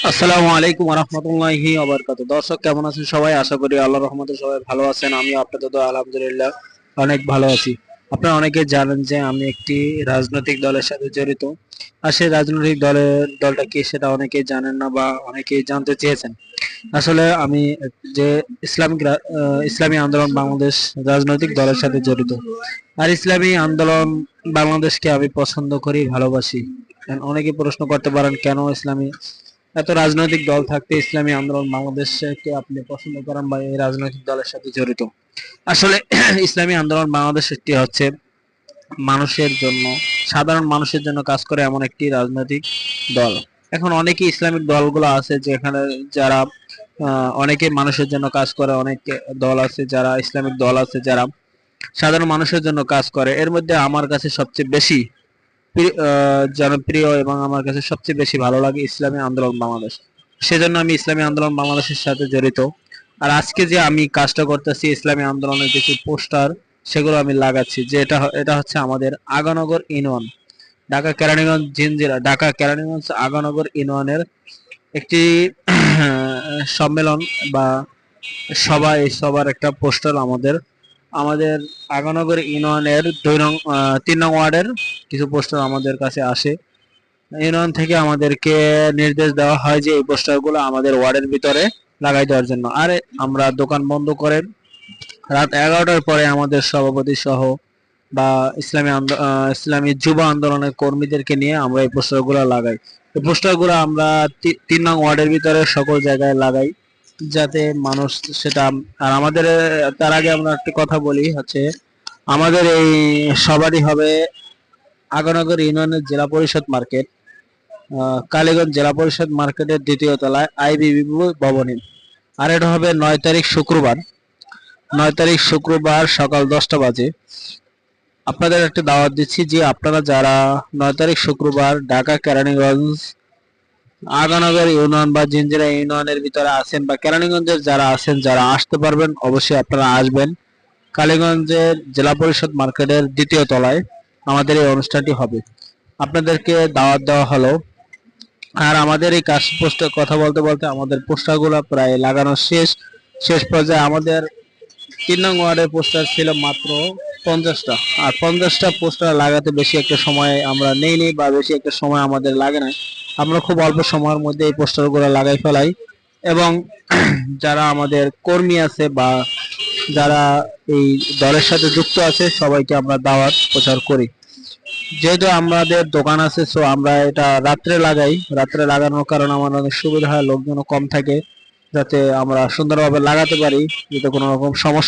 আসসালামু আলাইকুম রহমতুল্লাহি ওয়া বারাকাতুহু। দর্শক কেমন আছেন সবাই? আশা করি আল্লাহর রহমতে সবাই ভালো আছেন। আমি আপনাদের দোয়া আলহামদুলিল্লাহ অনেক ভালো আছি। আপনারা অনেকে জানেন যে আমি একটি রাজনৈতিক দলের সাথে জড়িত। আর সেই রাজনৈতিক দলটা কি সেটা অনেকেই জানেন না বা অনেকেই জানতে চেয়েছেন। আসলে আমি যে ইসলামী আন্দোলন বাংলাদেশ রাজনৈতিক দলের সাথে জড়িত। আর ইসলামী আন্দোলন বাংলাদেশকে আমি পছন্দ করি, ভালোবাসি। অনেকে প্রশ্ন করতে পারেন কেন ইসলামী এত রাজনৈতিক দল থাকতে ইসলামী আন্দোলন বাংলাদেশকে আপনি পছন্দ করেন বা এই রাজনৈতিক দলের সাথে জড়িত। আসলে ইসলামী আন্দোলন বাংলাদেশ একটি হচ্ছে মানুষের জন্য, সাধারণ মানুষের জন্য কাজ করে এমন একটি রাজনৈতিক দল। এখন অনেকে ইসলামিক দলগুলো আছে যেখানে যারা অনেকে মানুষের জন্য কাজ করে, অনেক দল আছে যারা ইসলামিক দল আছে যারা সাধারণ মানুষের জন্য কাজ করে। এর মধ্যে আমার কাছে সবচেয়ে বেশি জনপ্রিয় এবং আমার কাছে সবচেয়ে বেশি ভালো লাগে ইসলামী আন্দোলন বাংলাদেশ। সেজন্য আমি ইসলামী আন্দোলন বাংলাদেশের সাথে জড়িত। আর আজকে যে আমি কাজটা করতেছি ইসলামী আন্দোলনের কিছু পোস্টার সেগুলো আমি লাগাচ্ছি, যে এটা হচ্ছে আমাদের আগানগর ইউনিয়ন, ঢাকা কেরানীগঞ্জ আগানগর ইউনিয়নের একটি সম্মেলন বা সভা। এই সবার একটা পোস্টার আমাদের আমাদের আগানগর ইউনিয়নের 3 নং ওয়ার্ডের কিছু পোস্টার আমাদের কাছে আসে। ইউনিয়ন থেকে আমাদেরকে নির্দেশ দেওয়া হয় যে এই পোস্টারগুলো আমাদের ওয়ার্ডের ভিতরে লাগাই দেওয়ার জন্য। আর আমরা দোকান বন্ধ করে রাত 11টার পরে আমাদের সভাপতি সহ বা ইসলামী যুব আন্দোলনের কর্মীদেরকে নিয়ে আমরা এই পোস্টারগুলো লাগাই। এই পোস্টারগুলো আমরা 3 নং ওয়ার্ডের ভিতরে সকল জায়গায় লাগাই যাতে মানুষ সেটা। আর আমাদের তার আগে আমরা একটি কথা বলি, হচ্ছে আমাদের এই সবারই হবে আগরনগর ইউনিয়নের জেলা পরিষদ মার্কেট, কালীগঞ্জ জেলা পরিষদ মার্কেটের 2য় তলায় আইবিবি ভবনে। আর এটা হবে 9 তারিখ শুক্রবার সকাল 10টা বাজে। আপনাদের একটা দাওয়াত দিচ্ছি যে আপনারা যারা 9 তারিখ শুক্রবার ঢাকা কেরানীগঞ্জ আগানগর ইউনিয়ন বা জিঞ্জিরা ইউনিয়নের ভিতরে আছেন বা কেরানীগঞ্জের যারা আছেন, যারা আসতে পারবেন অবশ্যই আপনারা আসবেন। কালীগঞ্জের জেলা পরিষদ মার্কেটের 2য় তলায় আমাদের এই অনুষ্ঠানটি হবে। আপনাদেরকে দাওয়াত দেওয়া হলো। আর আমাদের এই কাজ পোস্টার কথা বলতে বলতে আমাদের পোস্টারগুলো প্রায় লাগানো শেষ পর্যায়ে। আমাদের 3 নং ওয়ার্ডের পোস্টার ছিল মাত্র 50টা। আর 50টা পোস্টার লাগাতে বেশি একটা সময় আমরা নেই বা বেশি একটা সময় আমাদের লাগে না। আমরা খুব অল্প সময়ের মধ্যে এই পোস্টারগুলো লাগাই ফেলাই। এবং যারা আমাদের কর্মী আছে বা যারা এই দলের সাথে যুক্ত আছে সবাইকে আমরা দাওয়াত প্রচার করি। যেহেতু আমাদের দোকান আছে, সো আমরা এটা রাত্রে লাগাই। রাত্রে লাগানোর কারণে আমাদের অনেক সুবিধা হয়, লোকজনও কম থাকে, যাতে আমরা সুন্দরভাবে লাগাতে পারি, যাতে কোনো রকম সমস্যা